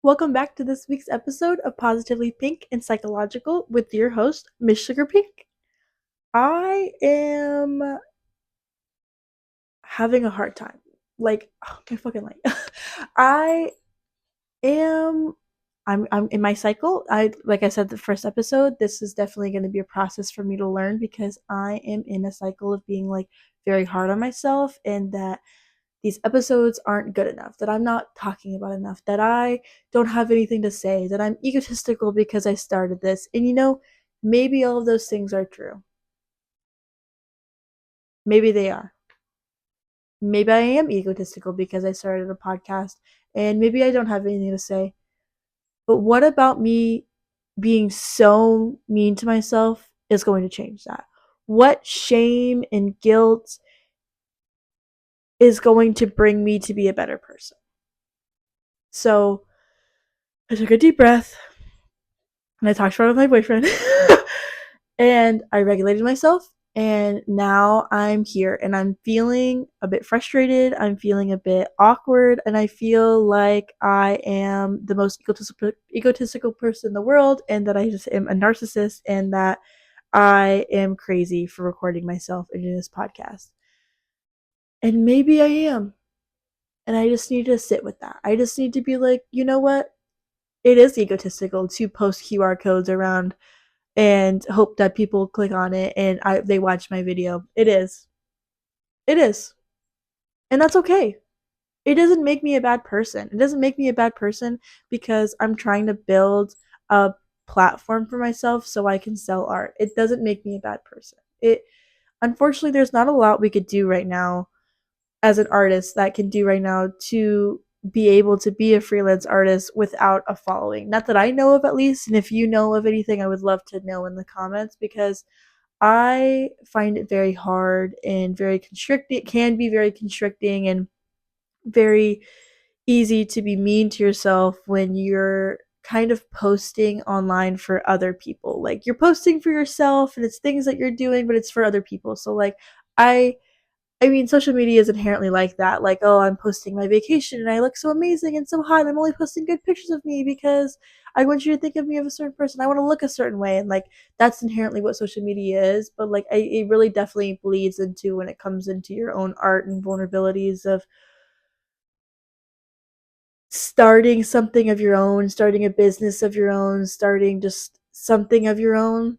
Welcome back to this week's episode of Positively Pink and Psychological with your host, Miss Sugar Pink. I am having a hard time. My fucking life. I am I'm in my cycle. Like I said the first episode, this is definitely going to be a process for me to learn because I am in a cycle of being like very hard on myself and that these episodes aren't good enough, that I'm not talking about enough, that I don't have anything to say, that I'm egotistical because I started this. And maybe all of those things are true. Maybe they are. Maybe I am egotistical because I started a podcast and maybe I don't have anything to say. But what about me being so mean to myself is going to change that? What shame and guilt is going to bring me to be a better person? So I took a deep breath and I talked about it with my boyfriend and I regulated myself. And now I'm here and I'm feeling a bit frustrated. I'm feeling a bit awkward. And I feel like I am the most egotistical person in the world and that I just am a narcissist and that I am crazy for recording myself and doing this podcast. And maybe I am. And I just need to sit with that. I just need to be like, you know what? It is egotistical to post QR codes around and hope that people click on it and they watch my video. It is. It is. And that's okay. It doesn't make me a bad person. It doesn't make me a bad person because I'm trying to build a platform for myself so I can sell art. It doesn't make me a bad person. It Unfortunately there's not a lot we could do right now as an artist that can do right now to be able to be a freelance artist without a following. Not that I know of, at least. And if you know of anything, I would love to know in the comments because I find it very hard and very constricting. It can be very constricting and very easy to be mean to yourself when you're kind of posting online for other people. Like you're posting for yourself and it's things that you're doing, but it's for other people. So like I I mean, social media is inherently like that. Like, oh, I'm posting my vacation and I look so amazing and so hot. I'm only posting good pictures of me because I want you to think of me as a certain person. I want to look a certain way. And like, that's inherently what social media is. But like, it really definitely bleeds into when it comes into your own art and vulnerabilities of starting something of your own, starting a business of your own, starting just something of your own.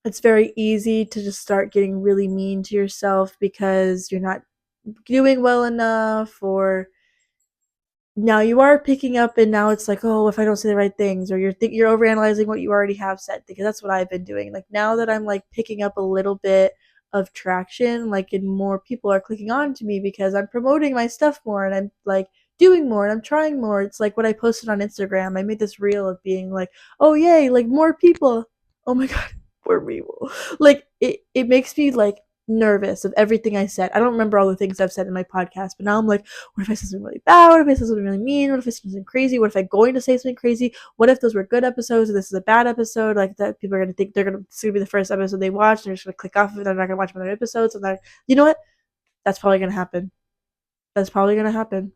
It's very easy to just start getting really mean to yourself because you're not doing well enough, or now you are picking up and now it's like, oh, if I don't say the right things, or you're overanalyzing what you already have said, because that's what I've been doing. Like now that I'm like picking up a little bit of traction, like, and more people are clicking on to me because I'm promoting my stuff more and I'm like doing more and I'm trying more. It's like what I posted on Instagram. I made this reel of being like, oh yay, like more people. Oh my god, more people. Like it makes me like nervous of everything I said. I don't remember all the things I've said in my podcast, but now I'm like, what if I say something really bad? What if I say something really mean? What if I say something crazy? What if I'm going to say something crazy? What if those were good episodes and this is a bad episode? Like that people are gonna think it's gonna be the first episode they watch, and they're just gonna click off of it, they're not gonna watch other episodes, and they're, you know what? That's probably gonna happen. That's probably gonna happen.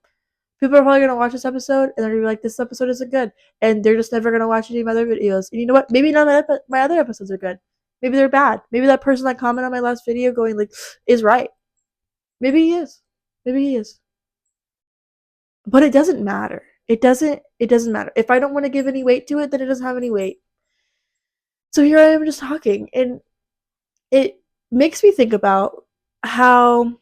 People are probably gonna watch this episode and they're gonna be like, this episode isn't good. And they're just never gonna watch any of my other videos. And you know what? Maybe none of my other episodes are good. Maybe they're bad. Maybe that person that commented on my last video going like is right. Maybe he is. Maybe he is. But it doesn't matter. It doesn't matter. If I don't want to give any weight to it, then it doesn't have any weight. So here I am just talking, and it makes me think about how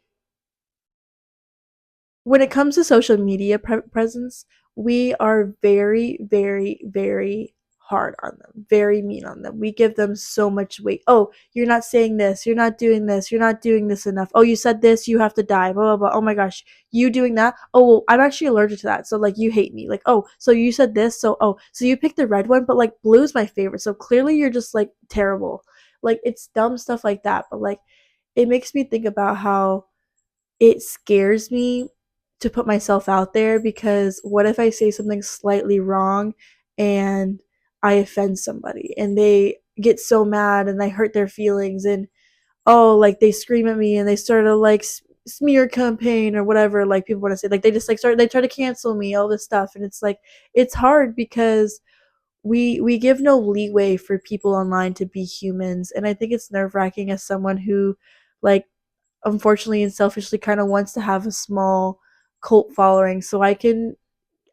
when it comes to social media presence, we are very, very, very hard on them, very mean on them. We give them so much weight. Oh, you're not saying this, you're not doing this, you're not doing this enough. Oh, you said this, you have to die, blah, blah, blah. Oh my gosh, you doing that? Oh, well, I'm actually allergic to that. So, like, you hate me. Like, oh, so you said this, so, oh, so you picked the red one, but like, blue's my favorite. So clearly you're just like terrible. Like, it's dumb stuff like that. But like, it makes me think about how it scares me to put myself out there because what if I say something slightly wrong and I offend somebody and they get so mad and I hurt their feelings, and oh, like they scream at me and they sort of like smear campaign or whatever, like people want to say, like they just like start, they try to cancel me, all this stuff. And it's like, it's hard because we give no leeway for people online to be humans. And I think it's nerve-wracking as someone who, like, unfortunately and selfishly kind of wants to have a small cult following so I can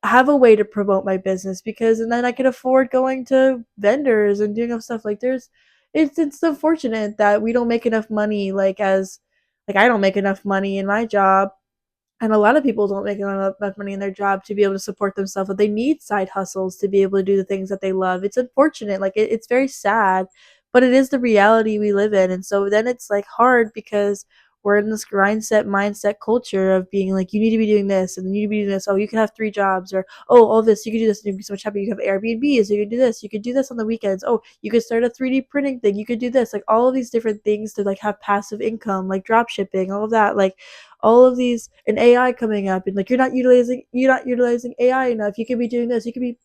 have a way to promote my business, because and then I can afford going to vendors and doing stuff. Like there's, it's unfortunate that we don't make enough money, like as, like I don't make enough money in my job, and a lot of people don't make enough money in their job to be able to support themselves, but they need side hustles to be able to do the things that they love. It's unfortunate, like it's very sad, but it is the reality we live in. And so then it's like hard because we're in this grindset mindset culture of being like, you need to be doing this and you need to be doing this. Oh, you can have 3 jobs, or oh, all this, you can do this and you'll be so much happy. You can have Airbnbs, you can do this, you could do this on the weekends. Oh, you could start a 3D printing thing, you could do this, like all of these different things to like have passive income, like drop shipping, all of that, like all of these, and AI coming up, and like you're not utilizing AI enough. You could be doing this. You could be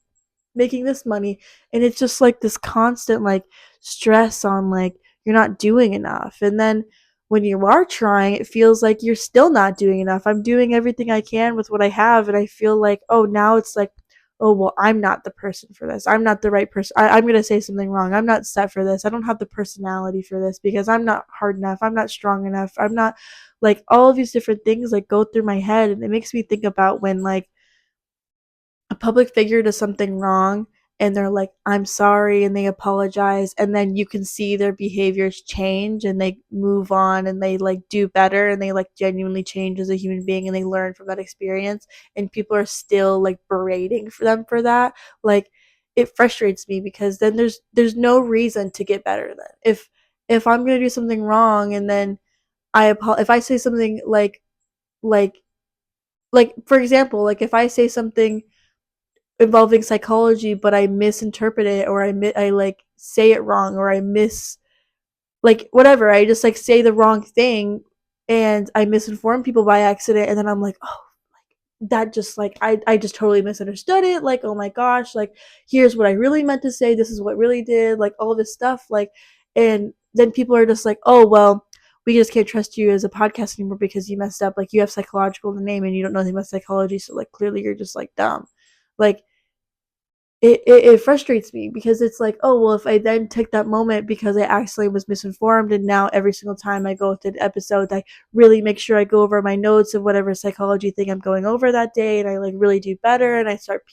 making this money, and it's just like this constant like stress on like you're not doing enough. And then when you are trying, it feels like you're still not doing enough. I'm doing everything I can with what I have, and I feel like, oh, now it's like, oh well, I'm not the person for this. I'm not the right person. I'm gonna say something wrong. I'm not set for this. I don't have the personality for this because I'm not hard enough. I'm not strong enough. I'm not, like all of these different things like go through my head, and it makes me think about when like a public figure does something wrong and they're like, I'm sorry, and they apologize, and then you can see their behaviors change and they move on and they like do better and they like genuinely change as a human being and they learn from that experience, and people are still like berating for them for that. Like it frustrates me because then there's no reason to get better. Then if I'm going to do something wrong and then if I say something like like for example, like if I say something involving psychology but I misinterpret it, or I like say it wrong, or I miss, like whatever, I just like say the wrong thing and I misinform people by accident, and then I'm like, oh, that just like I just totally misunderstood it, like oh my gosh, like here's what I really meant to say, this is what really did, like all this stuff, like, and then people are just like, oh well, we just can't trust you as a podcast anymore because you messed up, like you have psychological in the name and you don't know anything about psychology, so like clearly you're just like dumb. Like it frustrates me because it's like, oh well, if I then took that moment because I actually was misinformed, and now every single time I go through the episode I really make sure I go over my notes of whatever psychology thing I'm going over that day, and I like really do better, and I start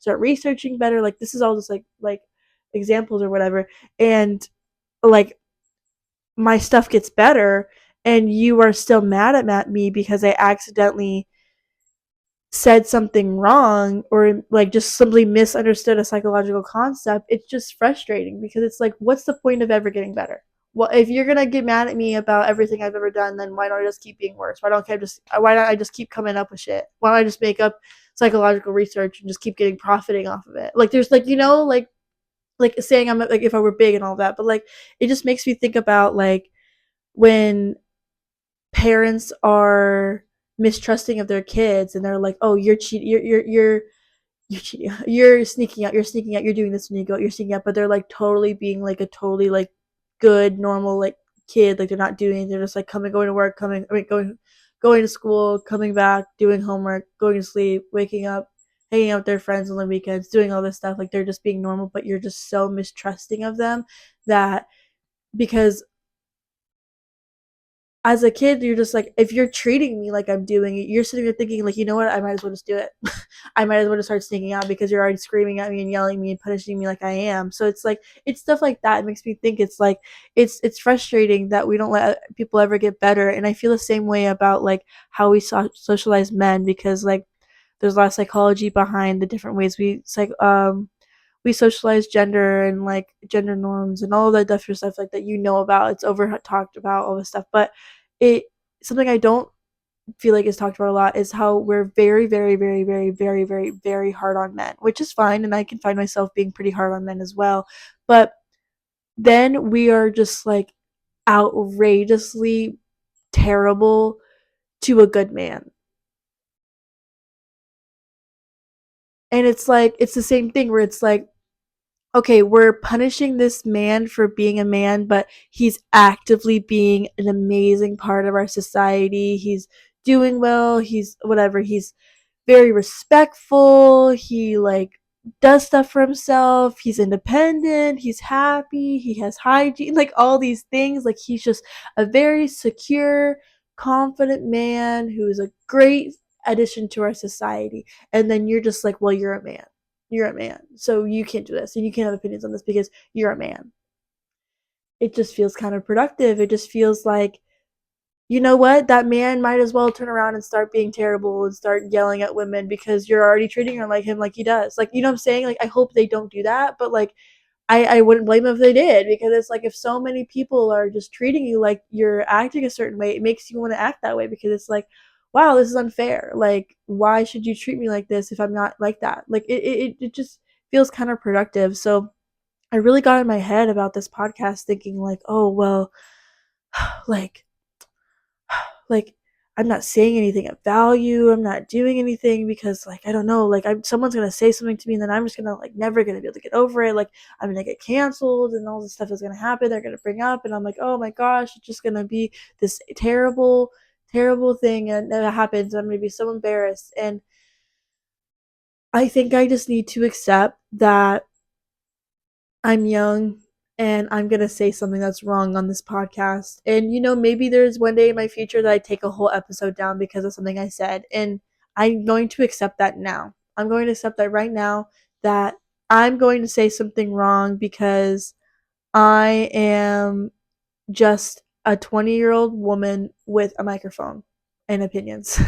researching better, like this is all just like examples or whatever, and like my stuff gets better, and you are still mad at me because I accidentally said something wrong or like just simply misunderstood a psychological concept. It's just frustrating because it's like, what's the point of ever getting better? Well, if you're gonna get mad at me about everything I've ever done, then why don't I just keep being worse? Why don't I just keep coming up with shit? Why don't I just make up psychological research and just keep getting profiting off of it? Like there's like, like saying I'm like, if I were big and all that, but like it just makes me think about like when parents are mistrusting of their kids and they're like, oh, you're cheating, you're cheating, you're sneaking out, you're doing this, and you're sneaking out, but they're like totally being like a totally like good normal like kid, like they're not doing, they're just like going to work, going to school, coming back, doing homework, going to sleep, waking up, hanging out with their friends on the weekends, doing all this stuff, like they're just being normal, but you're just so mistrusting of them that, because as a kid, you're just like, if you're treating me like I'm doing it, you're sitting there thinking, like, you know what, I might as well just do it. I might as well just start sneaking out because you're already screaming at me and yelling at me and punishing me like I am. So it's like, it's stuff like that. It makes me think it's like, it's frustrating that we don't let people ever get better. And I feel the same way about like how we socialize men, because like there's a lot of psychology behind the different ways we socialize gender and like gender norms and all that different stuff like that, about, it's over talked about, all this stuff, but it, something I don't feel like is talked about a lot is how we're very very very very very very very hard on men, which is fine, and I can find myself being pretty hard on men as well, but then we are just like outrageously terrible to a good man. And it's like, it's the same thing where it's like, okay, we're punishing this man for being a man, but he's actively being an amazing part of our society. He's doing well, he's whatever, he's very respectful. He like does stuff for himself. He's independent. He's happy. He has hygiene. Like all these things. Like he's just a very secure, confident man who's a great addition to our society. And then you're just like, well, you're a man. You're a man. So you can't do this and you can't have opinions on this because you're a man. It just feels counterproductive. It just feels like, you know what? That man might as well turn around and start being terrible and start yelling at women because you're already treating her like him like he does. Like, you know what I'm saying? Like, I hope they don't do that, but like, I wouldn't blame them if they did because it's like if so many people are just treating you like you're acting a certain way, it makes you want to act that way because it's like, wow, this is unfair. Like, why should you treat me like this if I'm not like that? Like, it just feels counterproductive. So I really got in my head about this podcast thinking, like, oh, well, like, like I'm not saying anything of value. I'm not doing anything because like I don't know, like someone's gonna say something to me and then I'm just gonna like never gonna be able to get over it. Like I'm gonna get canceled and all this stuff is gonna happen. They're gonna bring up and I'm like, oh my gosh, it's just gonna be this terrible, terrible thing and that happens. I'm gonna be so embarrassed. And I think I just need to accept that I'm young and I'm going to say something that's wrong on this podcast. And, you know, maybe there's one day in my future that I take a whole episode down because of something I said. And I'm going to accept that now. I'm going to accept that right now that I'm going to say something wrong because I am just a 20-year-old woman with a microphone and opinions.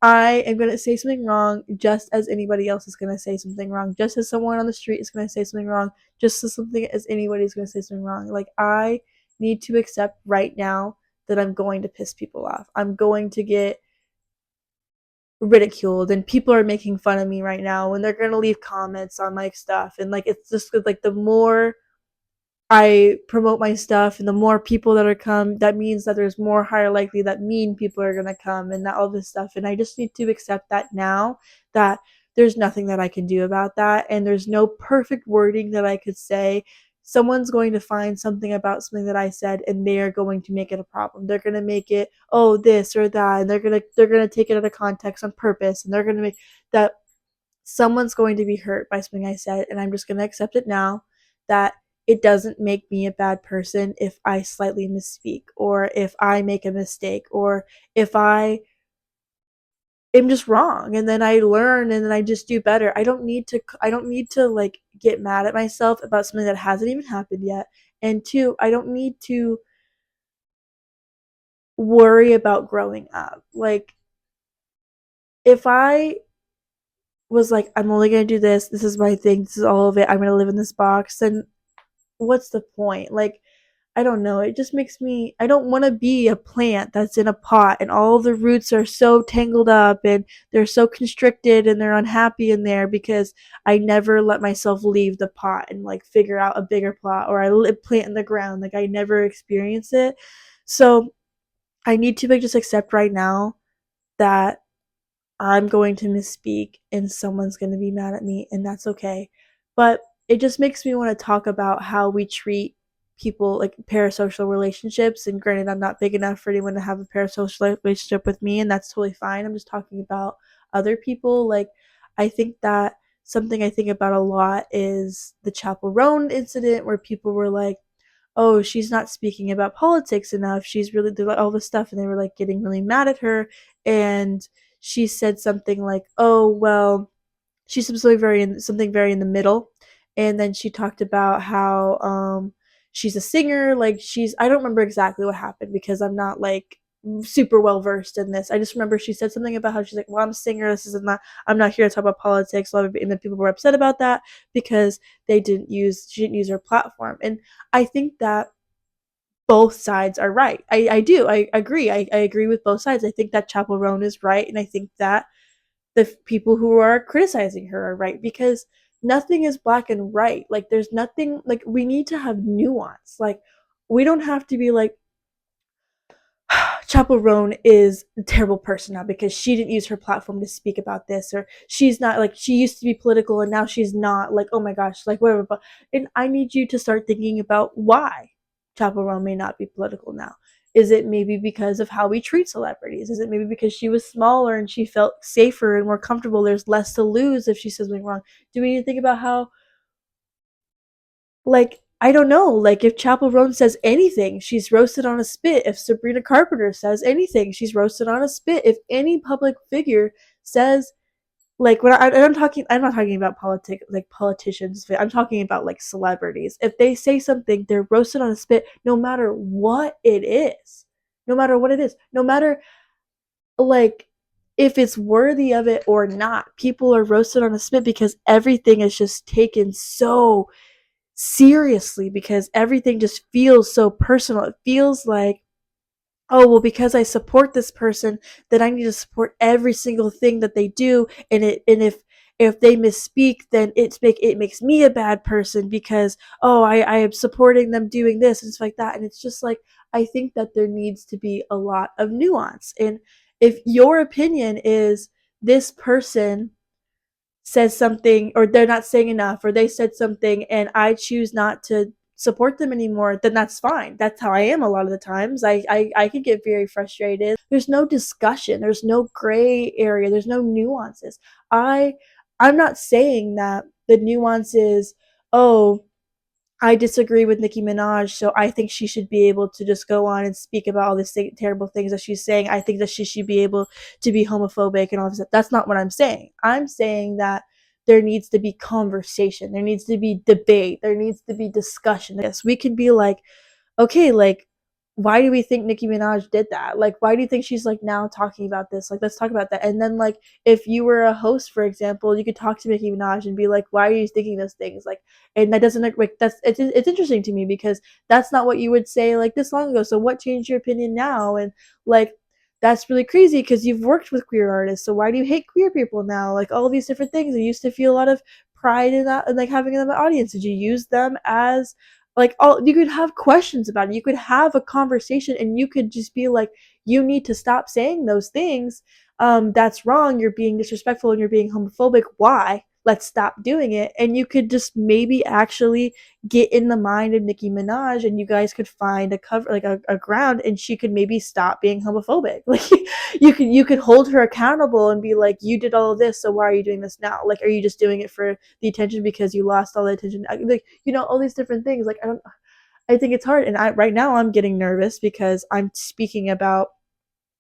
I am going to say something wrong just as anybody else is going to say something wrong, just as someone on the street is going to say something wrong, just as something as anybody is going to say something wrong. Like, I need to accept right now that I'm going to piss people off. I'm going to get ridiculed and people are making fun of me right now and they're going to leave comments on my stuff. And like, it's just like the more I promote my stuff and the more people that are come, that means that there's more higher likely that mean people are gonna come and that all this stuff. And I just need to accept that now that there's nothing that I can do about that and there's no perfect wording that I could say. Someone's going to find something about something that I said and they are going to make it a problem. They're gonna make it, oh, this or that, and they're gonna take it out of context on purpose and they're gonna make that someone's going to be hurt by something I said, and I'm just going to accept it now that it doesn't make me a bad person if I slightly misspeak or if I make a mistake or if I am just wrong and then I learn and then I just do better. I don't need to like get mad at myself about something that hasn't even happened yet. And two, I don't need to worry about growing up. Like if I was like I'm only going to do this, this is my thing, this is all of it. I'm going to live in this box, then what's the point? Like, I don't know. It just makes me, I don't want to be a plant that's in a pot and all the roots are so tangled up and they're so constricted and they're unhappy in there because I never let myself leave the pot and like figure out a bigger plot or I plant in the ground. Like, I never experience it. So I need to like just accept right now that I'm going to misspeak and someone's going to be mad at me, and that's okay. But it just makes me want to talk about how we treat people like parasocial relationships. And granted, I'm not big enough for anyone to have a parasocial relationship with me, and that's totally fine. I'm just talking about other people. Like, I think that something I think about a lot is the Chapel Roan incident where people were like, oh, she's not speaking about politics enough. She's really doing all this stuff. And they were like getting really mad at her. And she said something like, oh, well, she said something very in the middle. And then she talked about how she's a singer. Like I don't remember exactly what happened because I'm not like super well versed in this. I just remember she said something about how she's like, well, I'm a singer. I'm not here to talk about politics. And then people were upset about that because she didn't use her platform. And I think that both sides are right. I do. I agree. I agree with both sides. I think that Chapel Roan is right. And I think that the people who are criticizing her are right because nothing is black and white. Like, there's nothing, like, we need to have nuance. Like, we don't have to be like, Chaperone is a terrible person now because she didn't use her platform to speak about this, or she's not like she used to be political and now she's not, like, oh my gosh, like whatever. But and I need you to start thinking about why Chaperone may not be political now. Is it maybe because of how we treat celebrities? Is it maybe because she was smaller and she felt safer and more comfortable? There's less to lose if she says something wrong. Do we need to think about how, like, I don't know, like if Chapel Roan says anything, she's roasted on a spit. If Sabrina Carpenter says anything, she's roasted on a spit. If any public figure says, like, when I'm not talking about politicians. I'm talking about like celebrities. If they say something, they're roasted on a spit, no matter what it is, no matter what it is, no matter like if it's worthy of it or not. People are roasted on a spit because everything is just taken so seriously, because everything just feels so personal. It feels like, oh well, because I support this person, then I need to support every single thing that they do, and if they misspeak, then it makes me a bad person because, oh, I am supporting them doing this and stuff like that. And it's just like, I think that there needs to be a lot of nuance. And if your opinion is this person says something, or they're not saying enough, or they said something and I choose not to support them anymore, then that's fine. That's how I am a lot of the times. I could get very frustrated. There's no discussion, there's no gray area, there's no nuances. I'm not saying that the nuance is, oh, I disagree with Nicki Minaj, so I think she should be able to just go on and speak about all these terrible things that she's saying. I think that she should be able to be homophobic and all this stuff. That's not what I'm saying. I'm saying that there needs to be conversation, there needs to be debate, there needs to be discussion. Yes, we can be like, okay, like, why do we think Nicki Minaj did that? Like, why do you think she's like now talking about this? Like, let's talk about that. And then, like, if you were a host, for example, you could talk to Nicki Minaj and be like, why are you thinking those things? Like, and that doesn't, like, it's interesting to me because that's not what you would say like this long ago. So what changed your opinion now? And like, that's really crazy because you've worked with queer artists. So why do you hate queer people now? Like, all these different things. I used to feel a lot of pride in that and like having them in the audience. Did you use them as like, all you could have questions about it, you could have a conversation, and you could just be like, you need to stop saying those things. That's wrong, you're being disrespectful and you're being homophobic. Why? Let's stop doing it. And you could just maybe actually get in the mind of Nicki Minaj, and you guys could find a cover, like a ground, and she could maybe stop being homophobic. Like, you could hold her accountable and be like, you did all of this, so why are you doing this now? Like, are you just doing it for the attention because you lost all the attention? Like, all these different things. Like, I think it's hard. And right now I'm getting nervous because I'm speaking about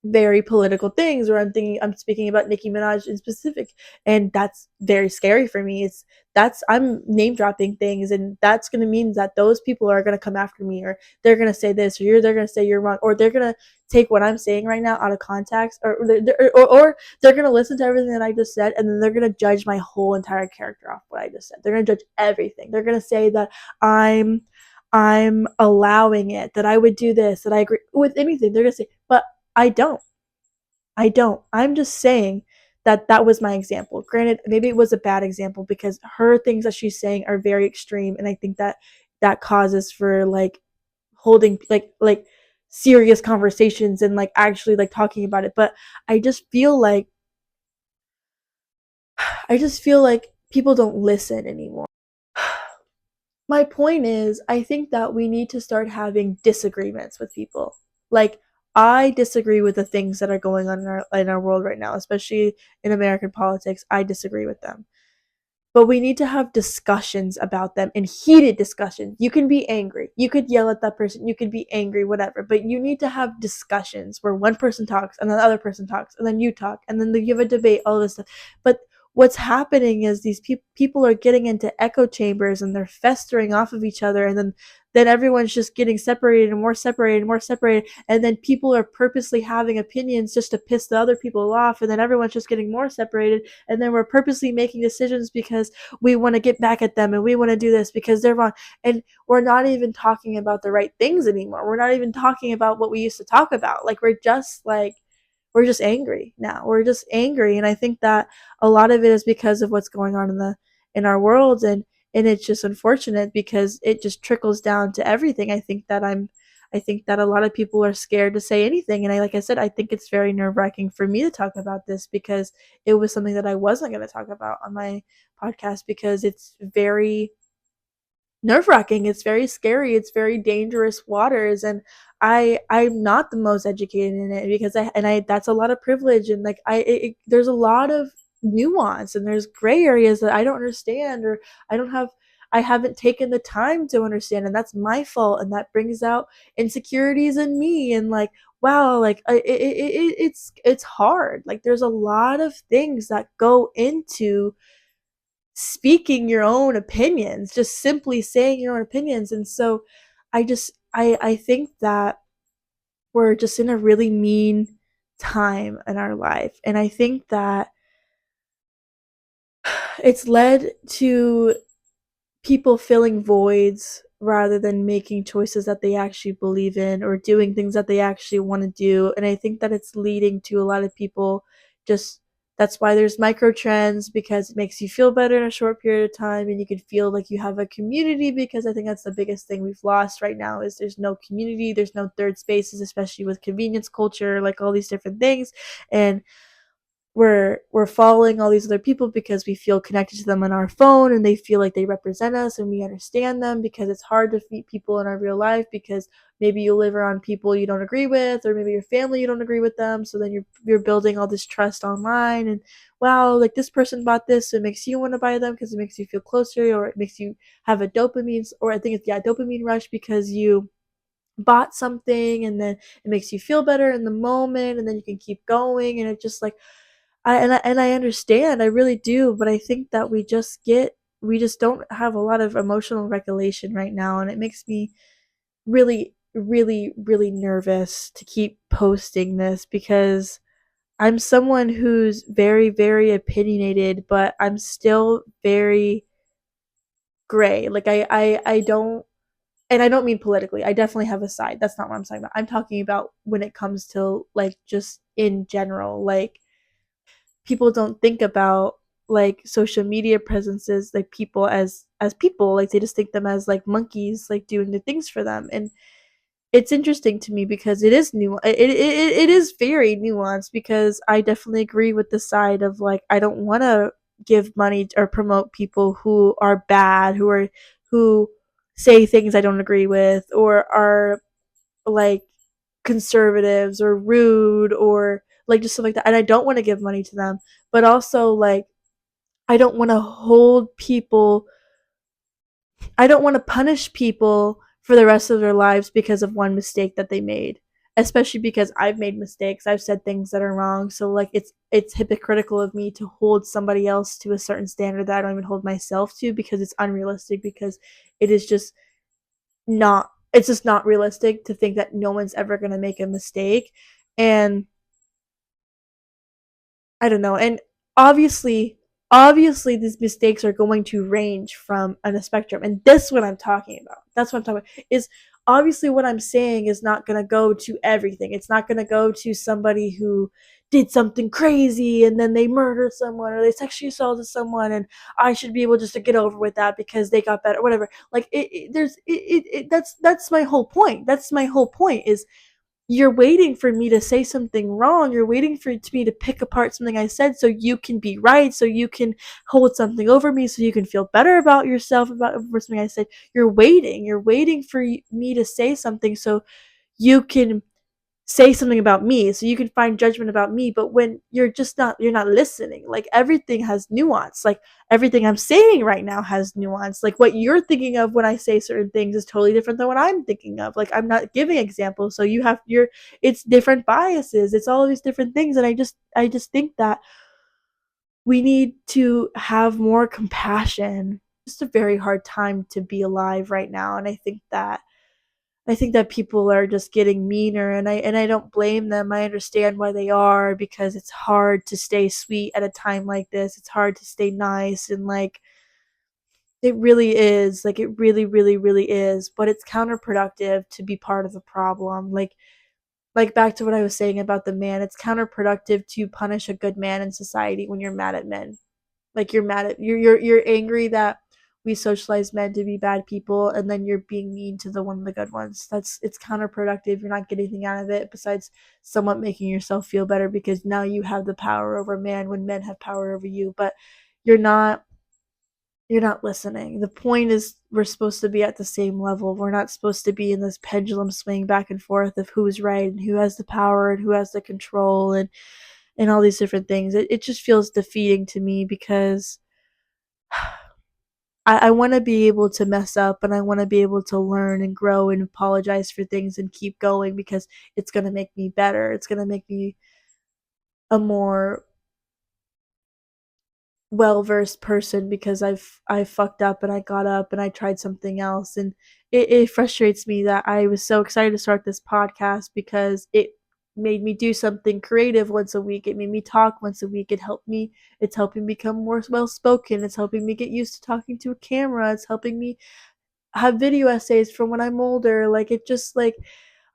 very political things, or I'm speaking about Nicki Minaj in specific, and that's very scary for me. I'm name dropping things, and that's going to mean that those people are going to come after me, or they're going to say this, or they're going to say you're wrong, or they're going to take what I'm saying right now out of context, or they're going to listen to everything that I just said, and then they're going to judge my whole entire character off what I just said. They're going to judge everything. They're going to say that I'm I'm allowing it, that I would do this, that I agree with anything. They're going to say, but I don't. I don't. I'm just saying that that was my example. Granted, maybe it was a bad example because her things that she's saying are very extreme, and I think that that causes for like holding like serious conversations and like actually like talking about it. But I just feel like people don't listen anymore. My point is, I think that we need to start having disagreements with people. Like, I disagree with the things that are going on in our world right now, especially in American politics. I disagree with them. But we need to have discussions about them, and heated discussions. You can be angry. You could yell at that person. You could be angry, whatever. But you need to have discussions where one person talks and then the other person talks and then you talk and then you have a debate, all this stuff. But what's happening is these people are getting into echo chambers, and they're festering off of each other, and then everyone's just getting separated and more separated and more separated, and then people are purposely having opinions just to piss the other people off, and then everyone's just getting more separated, and then we're purposely making decisions because we want to get back at them, and we want to do this because they're wrong, and we're not even talking about the right things anymore. We're not even talking about what we used to talk about. Like, we're just angry now. We're just angry, and I think that a lot of it is because of what's going on in our world, and it's just unfortunate because it just trickles down to everything. I think that I think that a lot of people are scared to say anything, and like I said, I think it's very nerve-wracking for me to talk about this because it was something that I wasn't gonna talk about on my podcast because it's very nerve-wracking, it's very scary, it's very dangerous waters, and I'm not the most educated in it because I that's a lot of privilege, and, like, there's a lot of nuance, and there's gray areas that I don't understand, or I don't have I haven't taken the time to understand, and that's my fault, and that brings out insecurities in me, and, like, wow, like, it's hard, like, there's a lot of things that go into speaking your own opinions, just simply saying your own opinions. And so I think that we're just in a really mean time in our life. And I think that it's led to people filling voids rather than making choices that they actually believe in or doing things that they actually want to do. And I think that it's leading to a lot of people just that's why there's micro trends because it makes you feel better in a short period of time and you can feel like you have a community because I think that's the biggest thing we've lost right now is there's no community, there's no third spaces, especially with convenience culture, like all these different things. And we're following all these other people because we feel connected to them on our phone and they feel like they represent us and we understand them because it's hard to meet people in our real life because maybe you live around people you don't agree with or maybe your family you don't agree with them so then you're building all this trust online and wow like this person bought this so it makes you want to buy them because it makes you feel closer or it makes you have a dopamine or I think it's dopamine rush because you bought something and then it makes you feel better in the moment and then you can keep going and it just like I understand, I really do, but I think that we just don't have a lot of emotional regulation right now, and it makes me really, really, really nervous to keep posting this because I'm someone who's very, very opinionated, but I'm still very gray. Like I don't and I don't mean politically. I definitely have a side. That's not what I'm talking about. I'm talking about when it comes to like just in general, like people don't think about like social media presences like people as people like they just think them as like monkeys like doing the things for them and it's interesting to me because it is new it is very nuanced because I definitely agree with the side of like I don't want to give money or promote people who are bad who say things I don't agree with or are like conservatives or rude or like just stuff like that. And I don't want to give money to them, but also like I don't want to hold people, I don't want to punish people for the rest of their lives because of one mistake that they made. Especially because I've made mistakes. I've said things that are wrong. So like it's hypocritical of me to hold somebody else to a certain standard that I don't even hold myself to because it's unrealistic because it is just not it's just not realistic to think that no one's ever going to make a mistake and I don't know. And obviously, obviously, these mistakes are going to range from on a spectrum. And that's what I'm talking about. That's what I'm talking about. Is obviously what I'm saying is not going to go to everything. It's not going to go to somebody who did something crazy and then they murdered someone or they sexually assaulted someone and I should be able just to get over with that because they got better whatever like that's my whole point that's my whole point is you're waiting for me to say something wrong. You're waiting for me to pick apart something I said so you can be right, so you can hold something over me, so you can feel better about yourself about something I said. You're waiting. You're waiting for me to say something so you can say something about me so you can find judgment about me but when you're not listening like everything has nuance like everything I'm saying right now has nuance like what you're thinking of when I say certain things is totally different than what I'm thinking of like I'm not giving examples so you have your it's different biases it's all of these different things and I just think that we need to have more compassion just a very hard time to be alive right now and I think that people are just getting meaner and I don't blame them. I understand why they are because it's hard to stay sweet at a time like this. It's hard to stay nice and like it really is. Like it really really really is, but it's counterproductive to be part of the problem. Like back to what I was saying about the man, it's counterproductive to punish a good man in society when you're mad at men. Like you're mad at you're angry that we socialize men to be bad people, and then you're being mean to the one of the good ones. It's counterproductive. You're not getting anything out of it besides somewhat making yourself feel better because now you have the power over man when men have power over you. But you're not you're not listening. The point is we're supposed to be at the same level. We're not supposed to be in this pendulum swing back and forth of who's right and who has the power and who has the control and all these different things. It just feels defeating to me because I want to be able to mess up and I want to be able to learn and grow and apologize for things and keep going because it's going to make me better. It's going to make me a more well-versed person because I fucked up and I got up and I tried something else, and it frustrates me that I was so excited to start this podcast because it made me do something creative once a week. It made me talk once a week. It's helping me become more well spoken. It's helping me get used to talking to a camera. It's helping me have video essays from when I'm older. Like it just like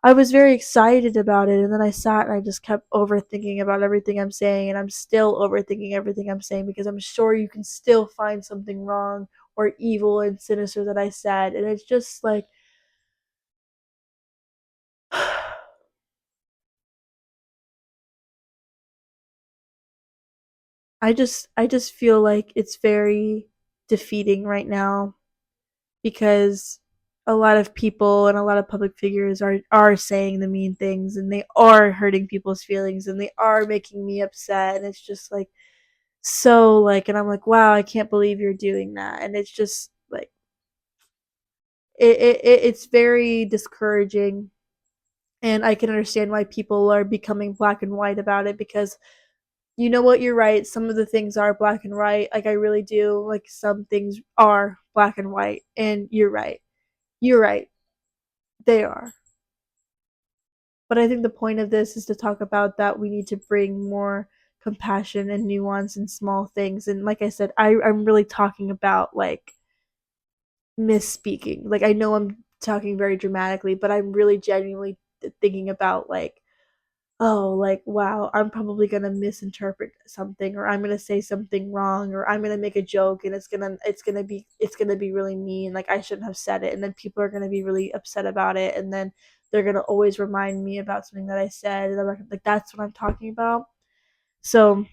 I was very excited about it, and then I sat and I just kept overthinking about everything I'm saying, and I'm still overthinking everything I'm saying because I'm sure you can still find something wrong or evil and sinister that I said, and it's just like I just feel like it's very defeating right now because a lot of people and a lot of public figures are saying the mean things and they are hurting people's feelings and they are making me upset, and it's just like so like and I'm like, wow, I can't believe you're doing that, and it's just like it's very discouraging, and I can understand why people are becoming black and white about it because you know what, you're right, some of the things are black and white, like I really do, like some things are black and white, and you're right, they are. But I think the point of this is to talk about that we need to bring more compassion and nuance in small things, and like I said, I'm really talking about like misspeaking. Like I know I'm talking very dramatically, but I'm really genuinely thinking about like, oh, like wow, I'm probably gonna misinterpret something, or I'm gonna say something wrong, or I'm gonna make a joke, and it's gonna be really mean. Like I shouldn't have said it, and then people are gonna be really upset about it, and then they're gonna always remind me about something that I said, and I'm like that's what I'm talking about. So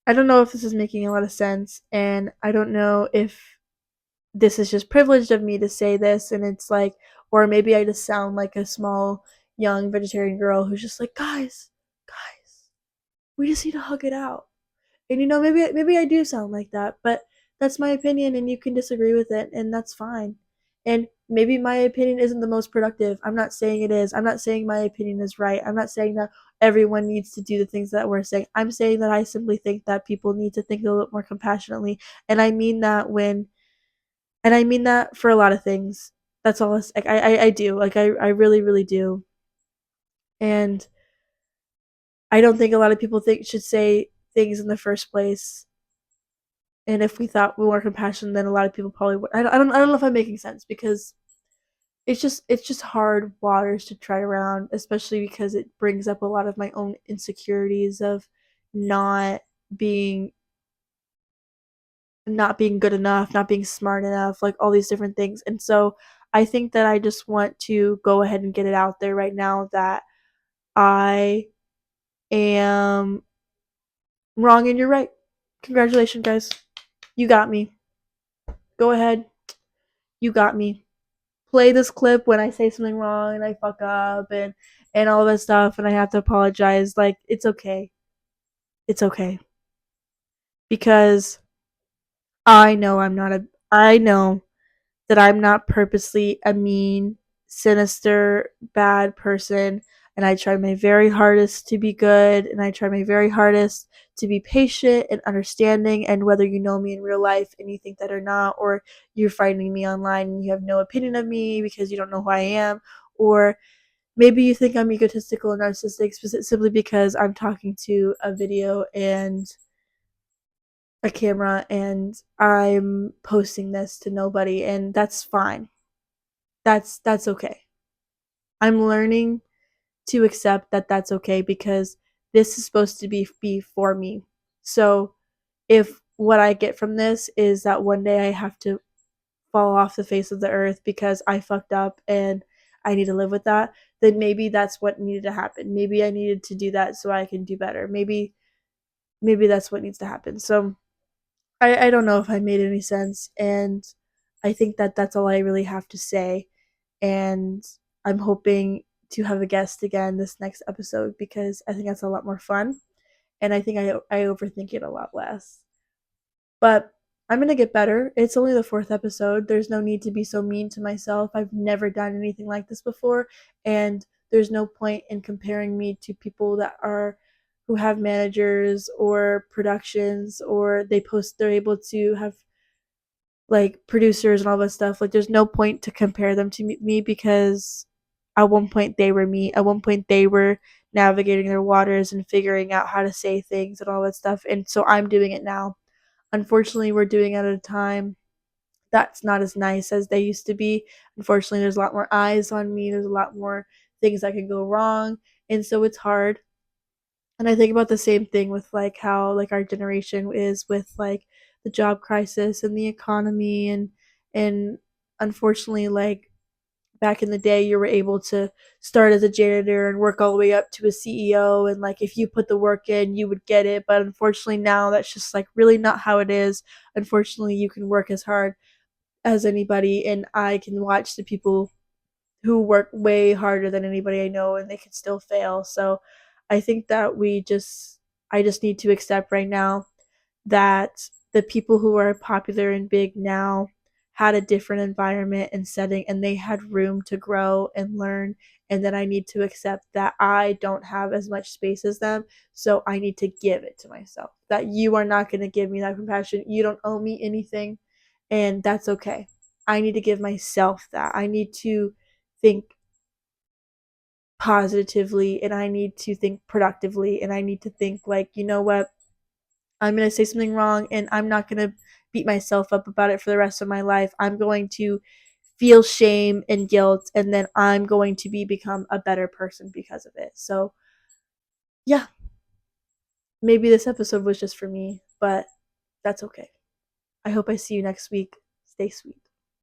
I don't know if this is making a lot of sense, and I don't know if this is just privileged of me to say this, and it's like, or maybe I just sound like a small young vegetarian girl who's just like, guys, we just need to hug it out. And maybe I do sound like that, but that's my opinion and you can disagree with it, and that's fine. And maybe my opinion isn't the most productive. I'm not saying it is. I'm not saying my opinion is right. I'm not saying that everyone needs to do the things that we're saying. I'm saying that I simply think that people need to think a little bit more compassionately. And I mean that when and I mean that for a lot of things. That's all. Like I do. Like I really really do. And I don't think a lot of people think should say things in the first place. And if we thought we were compassionate, then a lot of people probably would. I don't know if I'm making sense because it's just hard waters to tread around, especially because it brings up a lot of my own insecurities of not being not being good enough, not being smart enough, like all these different things. And so I think that I just want to go ahead and get it out there right now that I am wrong and you're right. Congratulations, guys. You got me. Go ahead. You got me. Play this clip when I say something wrong and I fuck up and all that stuff and I have to apologize. Like it's okay. It's okay. Because I know that I'm not purposely a mean, sinister, bad person. And I try my very hardest to be good. And I try my very hardest to be patient and understanding. And whether you know me in real life and you think that or not, or you're finding me online and you have no opinion of me because you don't know who I am, or maybe you think I'm egotistical and narcissistic simply because I'm talking to a video and a camera and I'm posting this to nobody, and that's fine. That's okay. I'm learning to accept that that's okay because this is supposed to be for me. So if what I get from this is that one day I have to fall off the face of the earth because I fucked up and I need to live with that, then maybe that's what needed to happen. Maybe I needed to do that so I can do better. Maybe that's what needs to happen. So I don't know if I made any sense, and I think that that's all I really have to say. And I'm hoping to have a guest again this next episode because I think that's a lot more fun, and I think I overthink it a lot less. But I'm gonna get better. It's only the fourth episode. There's no need to be so mean to myself. I've never done anything like this before, and there's no point in comparing me to people that are who have managers or productions or they're able to have like producers and all that stuff. Like there's no point to compare them to me because at one point they were me. At one point they were navigating their waters and figuring out how to say things and all that stuff. And so I'm doing it now. Unfortunately, we're doing it at a time that's not as nice as they used to be. Unfortunately, there's a lot more eyes on me. There's a lot more things that can go wrong. And so it's hard. And I think about the same thing with like how like our generation is with like the job crisis and the economy and unfortunately like back in the day you were able to start as a janitor and work all the way up to a CEO, and like if you put the work in you would get it, but unfortunately now that's just like really not how it is. Unfortunately, you can work as hard as anybody, and I can watch the people who work way harder than anybody I know and they can still fail. So I think that I just need to accept right now that the people who are popular and big now had a different environment and setting and they had room to grow and learn, and then I need to accept that I don't have as much space as them, so I need to give it to myself. That you are not going to give me that compassion. You don't owe me anything, and that's okay. I need to give myself that. I need to think positively and I need to think productively and I need to think like, you know what? I'm going to say something wrong and I'm not going to beat myself up about it for the rest of my life. I'm going to feel shame and guilt, and then I'm going to become a better person because of it. So, yeah, maybe this episode was just for me, but that's okay. I hope I see you next week. Stay sweet.